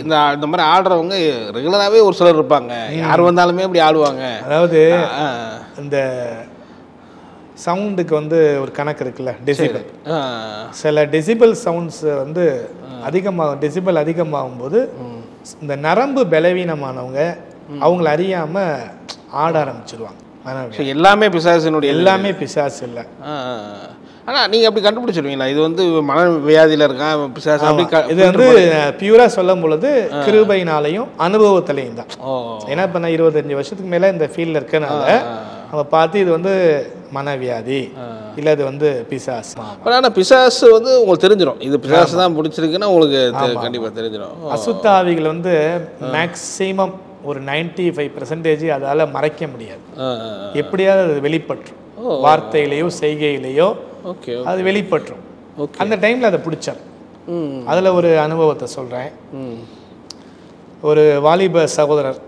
இந்த மாதிரி ஆடுறவங்க ரெகுலராகவே ஒரு சிலர் இருப்பாங்க, யார் வந்தாலுமே இப்படி ஆடுவாங்க. அதாவது இந்த சவுண்டுக்கு வந்து ஒரு கணக்கு இருக்குல்ல, டெசிபல். சில டெசிபல் சவுண்ட்ஸ் வந்து டெசிபல் அதிகமாகும் போது இந்த நரம்பு பலவீனமானவங்க அவங்கள அறியாம ஆட ஆரம்பிச்சிருவாங்க. எல்லாமே பிசாசினுடைய எல்லாமே பிசாசு இல்லை. ஆனால் நீங்கள் அப்படி கண்டுபிடிச்சிருவீங்களா இது வந்து மன வியாதியில் இருக்கான் பிசாசு அப்படி இது வந்து பியூரா சொல்லும் பொழுது கிருபையினாலையும் அனுபவத்திலையும் தான். ஏன்னா இப்போ நான் 25 வருஷத்துக்கு மேலே இந்த ஃபீல்டில் இருக்கனால நம்ம பார்த்து இது வந்து மனவியாதி இல்லை இது வந்து பிசாசு. ஆனால் பிசாசு வந்து உங்களுக்கு தெரிஞ்சிடும், இது பிசாசு தான் பிடிச்சிருக்குன்னா உங்களுக்கு கண்டிப்பாக தெரிஞ்சிடும். அசுத்தாவிகள் வந்து மேக்சிமம் ஒரு 95% அதால் மறைக்க முடியாது. எப்படியாவது அது வெளிப்பற்றும், வார்த்தையிலையோ செய்கையிலையோ அது வெளிப்பற்றும். அந்த டைமில் அதை பிடிச்சார். அதில் ஒரு அனுபவத்தை சொல்கிறேன். ஒரு வாலிப சகோதரர்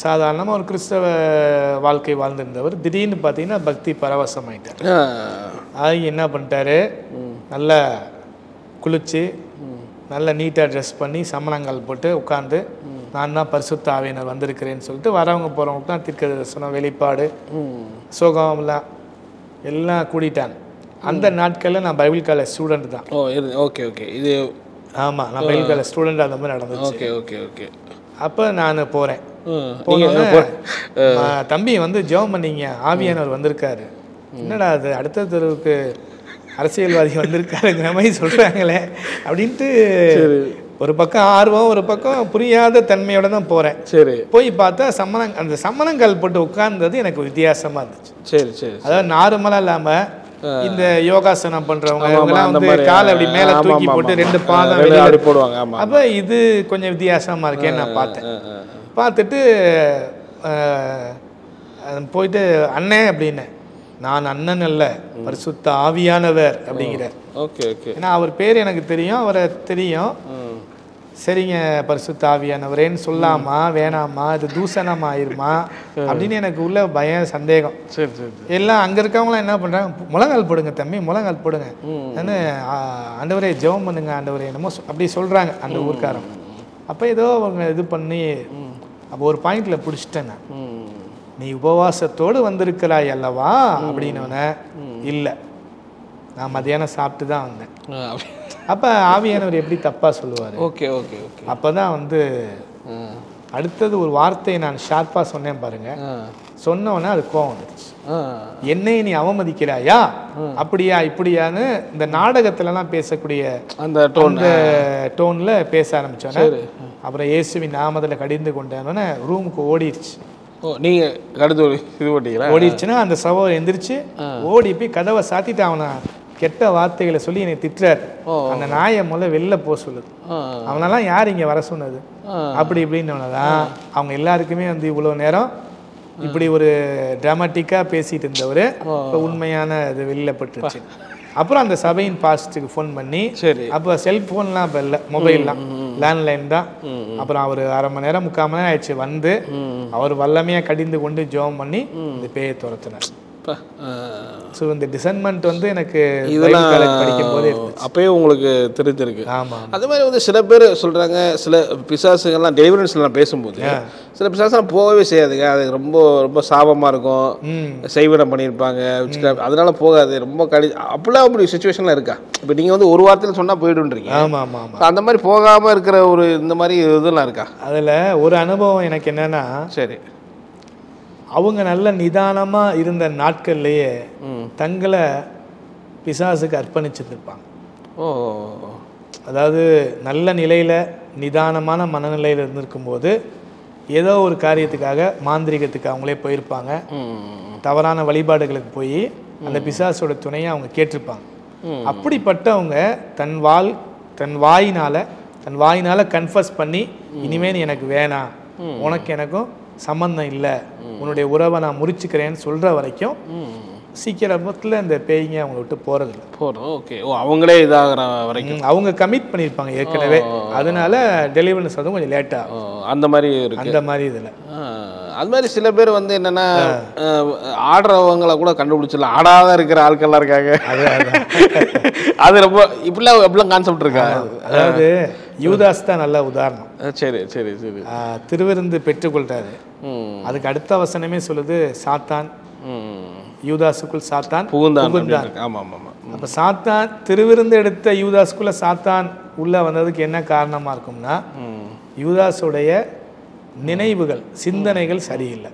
சாதாரணமாக ஒரு கிறிஸ்தவ வாழ்க்கை வாழ்ந்திருந்தவர் திடீர்னு பார்த்தீங்கன்னா பக்தி பரவசமாயிட்டார். அது என்ன பண்ணிட்டாரு, நல்லா குளிச்சு நல்லா நீட்டாக ட்ரெஸ் பண்ணி சமணங்கள் போட்டு உட்காந்து நான் தான் பரிசுத்த ஆவியினர் வந்திருக்கிறேன்னு சொல்லிட்டு வரவங்க போகிறவங்களுக்கு தான் தீர்க்க தரிசனம், வெளிப்பாடு, சுகம்லாம் எல்லாம் கூட்டிட்டாங்க. அந்த நாட்களில் நான் பைபிள் காலேஜ் ஸ்டூடெண்ட் தான். ஓகே ஓகே இது ஆமாம், நான் பைபிள் காலேஜ் ஸ்டூடெண்ட் அந்த மாதிரி நடந்துச்சு. ஓகே ஓகே ஓகே அப்போ நான் போகிறேன். தம்பி வந்து ஜெபம் பண்ணீங்க, ஆவியானவர் வந்திருக்காரு. என்னடா அது அடுத்த தெருவுக்கு அரசியல்வாதி வந்திருக்காருங்கிற மாதிரி சொல்கிறாங்களே அப்படின்ட்டு ஒரு பக்கம் ஆர்வம், ஒரு பக்கம் புரியாத தன்மையோட தான் போகிறேன். சரி, போய் பார்த்தா அந்த சம்மணங்கால் போட்டு உட்கார்ந்தது எனக்கு வித்தியாசமாக இருந்துச்சு. சரி சரி, அதாவது நார்மலாக இல்லாமல் இந்த யோகாசனம் பண்றவங்க இவங்கெல்லாம் வந்து காலை அப்படி மேலே தூக்கி போட்டு 2 பாதம் வெளியே போடுவாங்க. அப்போ இது கொஞ்சம் வித்தியாசமாக இருக்கேன்னு நான் பார்த்தேன். பார்த்துட்டு போயிட்டு அண்ணே அப்படின்னு, நான் அண்ணன் அல்ல பரிசுத்த ஆவியானவர் அப்படிங்கிறார். ஓகே ஓகே, ஏன்னா அவர் பேர் எனக்கு தெரியும், அவரை தெரியும். சரிங்க பரிசுத்த ஆவியானவரேன்னு சொல்லாமா வேணாமா, இது தூசணமா ஆயிருமா அப்படின்னு எனக்கு உள்ள பயம், சந்தேகம். சரி சரி, எல்லாம் அங்கே இருக்கவங்களாம் என்ன பண்ணுறாங்க, முழங்கால் போடுங்க தம்பி, முழங்கால் போடுங்க, ஆண்டவரே ஜெபம் பண்ணுங்க ஆண்டவரே என்னமோ அப்படி சொல்கிறாங்க அந்த ஊர்க்காரங்க. அப்போ ஏதோ அவங்க இது பண்ணி அப்போ ஒரு பாயிண்டில் பிடிச்சிட்டேன் நான். நீ உபவாசத்தோடு வந்திருக்கிறாய் அல்லவா அப்படின்னோடனே இல்லை, நான் மதியானம் சாப்பிட்டு தான் வந்தேன். அப்போ ஆவியானவர் எப்படி தப்பாக சொல்லுவார்? Okay okay okay. அப்போ தான் வந்து அடுத்தது ஒரு வார்த்தையை நான் ஷார்ப்பாக சொன்னேன் பாருங்க. சொன்னோன்னே அது கோவம் வந்துடுச்சு. என்னை நீ அவமதிக்கிறாயா, அப்படியா இப்படியான்னு இந்த நாடகத்துலலாம் பேசக்கூடிய அந்த டோனில் பேச ஆரம்பிச்சோன்னே அப்புறம் இயேசுவின் நாமத்தில் கடிந்து கொண்டேன்னு ரூமுக்கு ஓடிடுச்சு. நீங்கள் கடிந்து இது போட்டீங்களா? ஓடிடுச்சுன்னா அந்த சகோதரர் எந்திரிச்சு ஓடி போய் கதவை சாத்திட்டு அவனை கெட்ட வார்த்தைகளை சொல்லி என்னை திட்டுறாரு. அந்த நாயை முதல்ல வெளில போக சொல்லுது. அவனெல்லாம் யார் இங்கே வர சொன்னது அப்படி இப்படின்னதான் அவங்க எல்லாருக்குமே வந்து இவ்வளோ நேரம் இப்படி ஒரு டிராமாட்டிக்காக பேசிட்டு இருந்தவர் இப்போ உண்மையான இது வெளில பட்டுருச்சு. அப்புறம் அந்த சபையின் பாஸ்ட்டுக்கு ஃபோன் பண்ணி, சரி, அப்போ செல்ஃபோன்லாம் இப்போ இல்லை, மொபைல்லாம் லேண்ட்லைன் தான். அப்புறம் அவர் 1/2 மணி நேரம் 3/4 மணி நேரம் ஆயிடுச்சு வந்து அவர் வல்லமையாக கடிந்து கொண்டு ஜெபம் பண்ணி இந்த பேயை துரத்துனார். ஸோ இந்த டிசைன்மெண்ட் வந்து எனக்கு படிக்கும் போதே அப்பயே உங்களுக்கு தெரிஞ்சிருக்கு. ஆமாம், அது மாதிரி வந்து சில பேர் சொல்கிறாங்க, சில பிசாசுகள்லாம் டெலிவரன்ஸ்லாம் பேசும்போது சில பிசாசுலாம் போகவே செய்யாதுங்க, அது ரொம்ப ரொம்ப சாபமாக இருக்கும், செய்விடம் பண்ணியிருப்பாங்க, அதனால போகாது, ரொம்ப அப்படிலாம் அப்படி சுச்சுவேஷன்லாம் இருக்கா? இப்போ நீங்கள் வந்து ஒரு வாரத்தில் சொன்னால் போய்டுன்றீங்க. ஆமாம் ஆமாம் ஆமாம். அந்த மாதிரி போகாமல் இருக்கிற ஒரு இந்த மாதிரி இதெல்லாம் இருக்கா? அதில் ஒரு அனுபவம் எனக்கு என்னென்னா, சரி அவங்க நல்ல நிதானமாக இருந்த நாட்கள்லேயே தங்களை பிசாசுக்கு அர்ப்பணிச்சிருப்பாங்க. அதாவது நல்ல நிலையில் நிதானமான மனநிலையில் இருந்திருக்கும்போது ஏதோ ஒரு காரியத்துக்காக மாந்திரிகத்துக்கு அவங்களே போயிருப்பாங்க, தவறான வழிபாடுகளுக்கு போய் அந்த பிசாசோட துணையை அவங்க கேட்டிருப்பாங்க. அப்படிப்பட்டவங்க தன் வாயினால் கன்ஃபஸ் பண்ணி இனிமேல் எனக்கு வேணாம், உனக்கு எனக்கும் சம்பந்தம் இல்லை, உன்னுடைய உறவை நான் முறிச்சுக்கிறேன்னு சொல்கிற வரைக்கும் சீக்கிரத்தில் இந்த பேய்ங்க அவங்கள விட்டு போகிறதில்ல. ஓகே, அவங்களே இதாகிற வரைக்கும் அவங்க கமிட் பண்ணியிருப்பாங்க ஏற்கனவே, அதனால டெலிவரன்ஸ் வந்து கொஞ்சம் லேட்டாக அந்த மாதிரி இருக்கு. அந்த மாதிரி இதில் அது மாதிரி சில பேர் வந்து என்னென்னா ஆடுறவங்களை கூட கண்டுபிடிச்சிடலாம், ஆடாத இருக்கிற ஆட்கள்லாம் இருக்காங்க. அது ரொம்ப இப்படிலாம் கான்செப்ட் இருக்கா? அதாவது யூதாஸ் தான் நல்ல உதாரணம். சரி சரி சரி. திருவிருந்து பெற்றுக்கொள்றாரு, அதுக்கு அடுத்த வசனமே சொல்லுது சாத்தான் யூதாசுக்குள் சாத்தான் புகுந்தான். அப்ப சாத்தான் திருவிருந்து எடுத்த யூதாசுக்குள்ள சாத்தான் உள்ள வந்ததுக்கு என்ன காரணமா இருக்கும்னா, யூதாசுடைய நினைவுகள் சிந்தனைகள் சரியில்லை.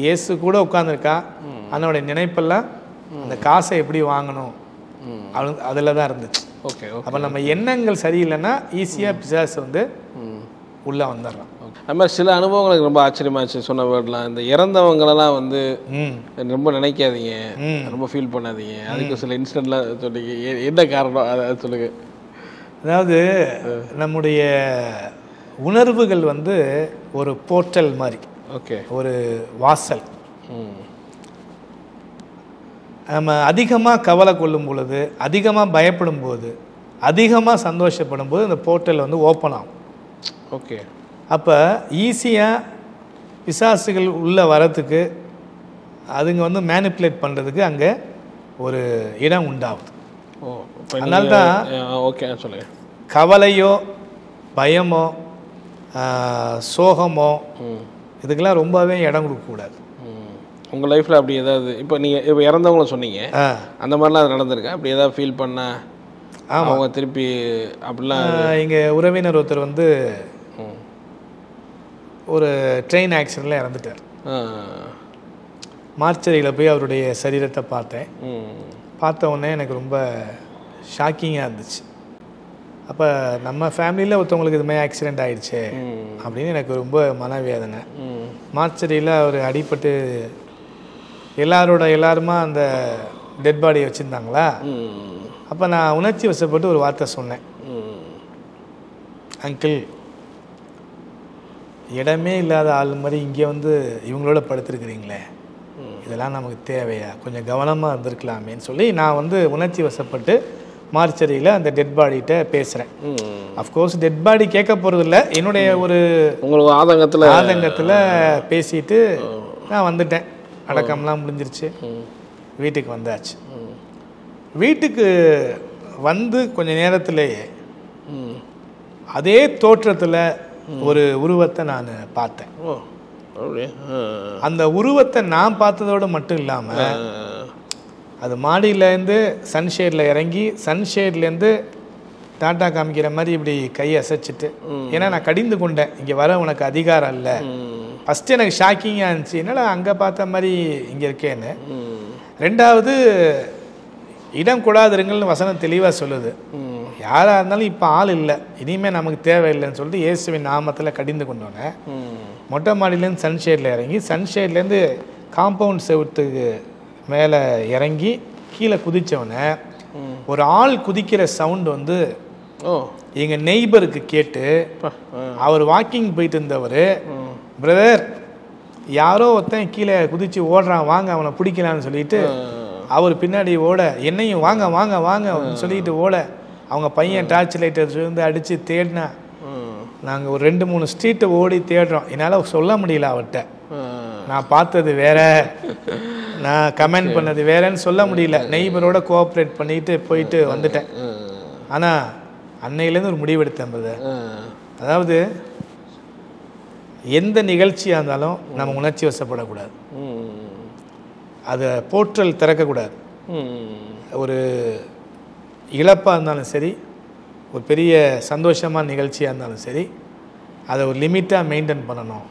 இயேசு கூட உட்கார்ந்துருக்கா, அதனுடைய நினைப்பெல்லாம் அந்த காசை எப்படி வாங்கணும் அதில் தான் இருந்துச்சு. ஓகே. அப்போ நம்ம எண்ணங்கள் சரியில்லைன்னா ஈஸியாக பிசாசு வந்து உள்ளே வந்துடுறான். அது மாதிரி சில அனுபவங்களுக்கு ரொம்ப ஆச்சரியமாச்சு சொன்ன வேர்ட்லாம். இந்த இறந்தவங்களெல்லாம் வந்து ரொம்ப நினைக்காதீங்க, ரொம்ப ஃபீல் பண்ணாதீங்க, அதுக்கு சில இன்சிடென்ட்லாம் சொன்னீங்க. என்ன காரணம் அதை சொல்லுங்க. அதாவது நம்முடைய உணர்வுகள் வந்து ஒரு போர்ட்டல் மாதிரி, ஓகே, ஒரு வாசல். நம்ம அதிகமாக கவலை கொள்ளும் பொழுது, அதிகமாக பயப்படும் போது, அதிகமாக சந்தோஷப்படும் போது இந்த போர்ட்டல் வந்து ஓப்பன் ஆகும். ஓகே. அப்போ ஈஸியாக பிசாசுகள் உள்ளே வரத்துக்கு, அதுங்க வந்து மேனிப்புலேட் பண்ணுறதுக்கு அங்கே ஒரு இடம் உண்டாகுது. அதனால தான் ஓகே சொல்லுங்கள், கவலையோ பயமோ சோகமோ இதுக்கெல்லாம் ரொம்பவே இடம் கொடுக்கக்கூடாது. உங்கள் லைஃப்பில் அப்படி ஏதாவது இப்போ நீங்கள் இப்போ இறந்தவங்கள சொன்னீங்க, அந்த மாதிரிலாம் அது நடந்திருக்கா? அப்படி ஏதாவது ஃபீல் பண்ணால் அவங்க திருப்பி அப்படிலாம்? எங்கள் உறவினர் ஒருத்தர் வந்து ஒரு ட்ரெயின் ஆக்சிடெண்ட்டில் இறந்துட்டார். மார்ச்சரியில் போய் அவருடைய சரீரத்தை பார்த்தேன். பார்த்த உடனே எனக்கு ரொம்ப ஷாக்கிங்காக இருந்துச்சு. அப்போ நம்ம ஃபேமிலியில் ஒருத்தவங்களுக்கு இது மாதிரி ஆக்சிடெண்ட் ஆகிடுச்சு அப்படின்னு எனக்கு ரொம்ப மனவேதனை. மார்ச்சரியில் அவர் அடிபட்டு எல்லாருமா அந்த டெட் பாடியை வச்சுருந்தாங்களா. அப்போ நான் உணர்ச்சி வசப்பட்டு ஒரு வார்த்தை சொன்னேன், அங்கிள் இடமே இல்லாத ஆள் மாதிரி இங்கே வந்து இவங்களோட படுத்துருக்குறீங்களே, இதெல்லாம் நமக்கு தேவையா, கொஞ்சம் கவனமாக இருந்திருக்கலாமேன்னு சொல்லி நான் வந்து உணர்ச்சி வசப்பட்டு மார்ச்சரியில் அந்த டெட் பாடிகிட்ட பேசுகிறேன். அஃப்கோர்ஸ் டெட் பாடி கேட்க போகிறது இல்லை, என்னுடைய ஒரு உங்களுக்கு ஆதங்கத்தில் பேசிட்டு நான் வந்துட்டேன். அடக்கம்லாம் முடிஞ்சிருச்சு, வீட்டுக்கு வந்தாச்சு. வீட்டுக்கு வந்து கொஞ்ச நேரத்திலேயே அதே தோற்றத்தில் ஒரு உருவத்தை நான் பார்த்தேன். அந்த உருவத்தை நான் பார்த்ததோடு மட்டும் இல்லாமல் அது மாடியிலேருந்து சன்ஷேடில் இறங்கி சன்ஷேட்லேருந்து டாட்டா காமிக்கிற மாதிரி இப்படி கையை அசைச்சிட்டு, ஏன்னா நான் கடிந்து கொண்டேன், இங்கே வர உனக்கு அதிகாரம் இல்லை. ஃபஸ்ட்டு எனக்கு ஷாக்கிங்காக இருந்துச்சு, என்னடா அங்கே பார்த்த மாதிரி இங்கே இருக்கேன்னு. ரெண்டாவது, இடம் கொடாதிருங்கள்னு வசனம் தெளிவாக சொல்லுது. யாராக இருந்தாலும் இப்போ ஆள் இல்லை, இனிமேல் நமக்கு தேவையில்லைன்னு சொல்லிட்டு இயேசுவின் நாமத்தில் கடிந்து கொண்டோன்னே மொட்டை மாடியிலேருந்து சன்ஷேடில் இறங்கி சன்ஷேட்லேருந்து காம்பவுண்ட் செவுத்துக்கு மேலே இறங்கி கீழே குதித்தவொடனே ஒரு ஆள் குதிக்கிற சவுண்டு வந்து எங்கள் நெய்பருக்கு கேட்டு, அவர் வாக்கிங் போயிட்டு இருந்தவர், பிரதர் யாரோ ஒருத்தன் கீழே குதித்து ஓடுறான், வாங்க அவனை பிடிக்கலான்னு சொல்லிட்டு அவர் பின்னாடி ஓட, என்னையும் வாங்க வாங்க வாங்க சொல்லிட்டு ஓட, அவங்க பையன் டார்ச் லைட்டர் வந்து அடித்து தேடினா. நாங்கள் ஒரு 2-3 ஸ்ட்ரீட்டை ஓடி தேடுறோம். என்னால் சொல்ல முடியல அவர்கிட்ட, நான் பார்த்தது வேற, நான் கமெண்ட் பண்ணது வேறன்னு சொல்ல முடியல. நெய்பரோட கோஆப்ரேட் பண்ணிட்டு போயிட்டு வந்துட்டேன். ஆனால் அன்னையிலேருந்து ஒரு முடிவெடுத்தேன் பிரதர். அதாவது எந்த நிகழ்ச்சியாக இருந்தாலும் நம்ம உணர்ச்சி வசப்படக்கூடாது, அதை போற்றல் திறக்கக்கூடாது. ஒரு இழப்பாக இருந்தாலும் சரி, ஒரு பெரிய சந்தோஷமான நிகழ்ச்சியாக இருந்தாலும் சரி, அதை ஒரு லிமிட்டாக மெயின்டைன் பண்ணணும்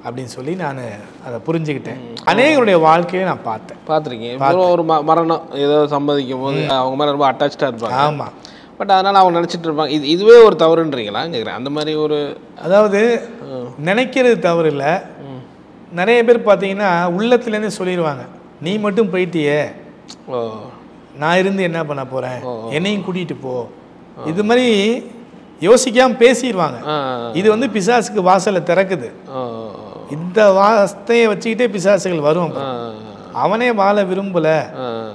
அப்படின்னு சொல்லி நான் அதை புரிஞ்சுக்கிட்டேன். அநேகருடைய வாழ்க்கையை நான் பார்த்துருக்கீங்க. ஒரு மரணம் ஏதோ சம்மதிக்கும் போது அவங்க மேலே ரொம்ப அட்டாச்சாக இருப்பாங்க. ஆமாம். பட் அதனால் அவங்க நினச்சிட்டு இருப்பாங்க, இதுவே ஒரு தவறுன்றீங்களா கேட்குறேன். அந்த மாதிரி ஒரு, அதாவது நினைக்கிறது தவறு இல்லை. நிறைய பேர் பார்த்தீங்கன்னா உள்ளத்துலேருந்து சொல்லிடுவாங்க, நீ மட்டும் போயிட்டியே, நான் இருந்து என்ன பண்ண போகிறேன், என்னையும் கூட்டிகிட்டு போ, இது மாதிரி யோசிக்காமல் பேசிடுவாங்க. இது வந்து பிசாசுக்கு வாசலை திறக்குது. இந்த வாஸ்தையை வச்சுக்கிட்டே பிசாசுகள் வரும். அவனே வாழ விரும்பல,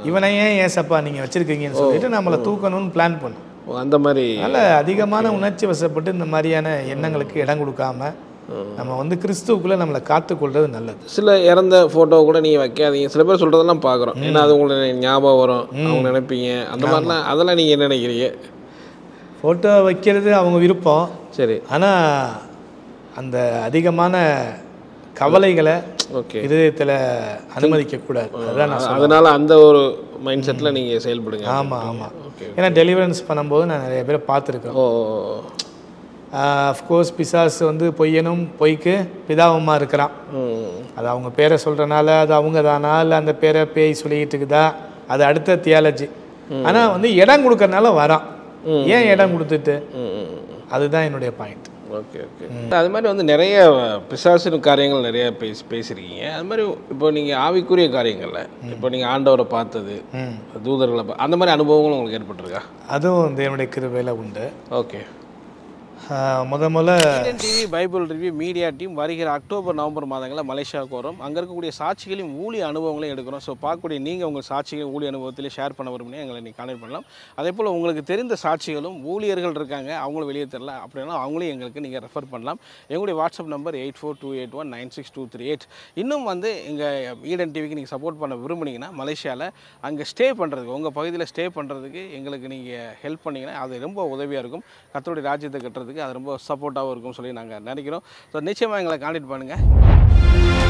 இவனையே ஏசப்பா நீங்கள் வச்சுருக்கீங்கன்னு சொல்லிட்டு நம்மளை தூக்கணும்னு பிளான் பண்ணும். அந்த மாதிரி அதனால் அதிகமான உணர்ச்சி வசப்பட்டு இந்த மாதிரியான எண்ணங்களுக்கு இடம் கொடுக்காம நம்ம வந்து கிறிஸ்துவுக்குள்ளே நம்மளை காத்துக்கொள்வது நல்லது. சில இறந்த ஃபோட்டோ கூட நீங்கள் வைக்காதீங்க, சில பேர் சொல்கிறதெல்லாம் பார்க்குறோம். ஏன்னா அது உங்களுக்கு ஞாபகம் வரும், அவங்க நினைப்பீங்க, அந்த மாதிரிலாம். அதெல்லாம் நீங்கள் என்ன நினைக்கிறீங்க? ஃபோட்டோ வைக்கிறது அவங்க விருப்பம், சரி. ஆனால் அந்த அதிகமான கவலைகளை இதயத்தில் அனுமதிக்கக்கூடாது. அதுதான் நான். அதனால் அந்த ஒரு மைண்ட் செட்டில் நீங்கள் செயல்படுங்க. ஆமாம் ஆமாம். ஏன்னா டெலிவரன்ஸ் பண்ணும்போது நான் நிறைய பேரை பார்த்துருக்கேன். அஃப்கோர்ஸ் பிசாசு வந்து பொய்யனும் பொய்க்கு பிதாவுமா இருக்கிறான். அது அவங்க பேரை சொல்கிறனால அது அவங்க தானா, இல்லை அந்த பேரை பேய் சொல்லிக்கிட்டு இருக்குதா, அது அடுத்த தியாலஜி. ஆனால் வந்து இடம் கொடுக்கறனால வரான். ஏன் இடம் கொடுத்துட்டு, அதுதான் என்னுடைய பாயிண்ட். Okay okay. அது மாதிரி வந்து நிறைய பிசாசின் காரியங்கள் நிறைய பேசியிருக்கீங்க. அது மாதிரி இப்போ நீங்கள் ஆவிக்குரிய காரியங்களில் இப்போ நீங்கள் ஆண்டவரை பார்த்தது, தூதர்களை அந்த மாதிரி அனுபவங்களும் உங்களுக்கு ஏற்பட்டிருக்கா? அதுவும் தேவனுடைய கிருபையில் உண்டு. ஓகே. முதல்ல TV Bible review media team வருகிற அக்டோபர் நவம்பர் மாதங்களில் மலேசியாவுக்கு வரும். அங்கே இருக்கக்கூடிய சாட்சிகளையும் ஊழிய அனுபவங்களையும் எடுக்கிறோம். ஸோ பார்க்கக்கூடிய நீங்கள் உங்கள் சாட்சிகள் ஊழிய அனுபவத்திலே ஷேர் பண்ண விரும்பினே எங்களை நீங்கள் கான்டெக்ட் பண்ணலாம். அதே போல் உங்களுக்கு தெரிந்த சாட்சிகளும் ஊழியர்கள் இருக்காங்க, அவங்களும் வெளியே தெரியல அப்படின்னா அவங்களையும் எங்களுக்கு நீங்கள் ரெஃபர் பண்ணலாம். எங்களுடைய வாட்ஸ்அப் நம்பர் 8428196238. இன்னும் வந்து எங்கள் ஈடன் டிவிக்கு நீங்கள் சப்போர்ட் பண்ண விரும்புனீங்கன்னா மலேசியாவில் அங்கே ஸ்டே பண்ணுறதுக்கு, உங்கள் பகுதியில் ஸ்டே பண்ணுறதுக்கு எங்களுக்கு நீங்கள் ஹெல்ப் பண்ணிங்கன்னா அது ரொம்ப உதவியாக இருக்கும். கர்த்தருடைய ராஜ்யத்தை கட்டுறதுக்கு அது ரொம்ப சப்போர்ட்டாகவும் இருக்கும்னு சொல்லி நாங்கள் நினைக்கிறோம். ஸோ நிச்சயமாக எங்களை கான்டெக்ட் பண்ணுங்கள்.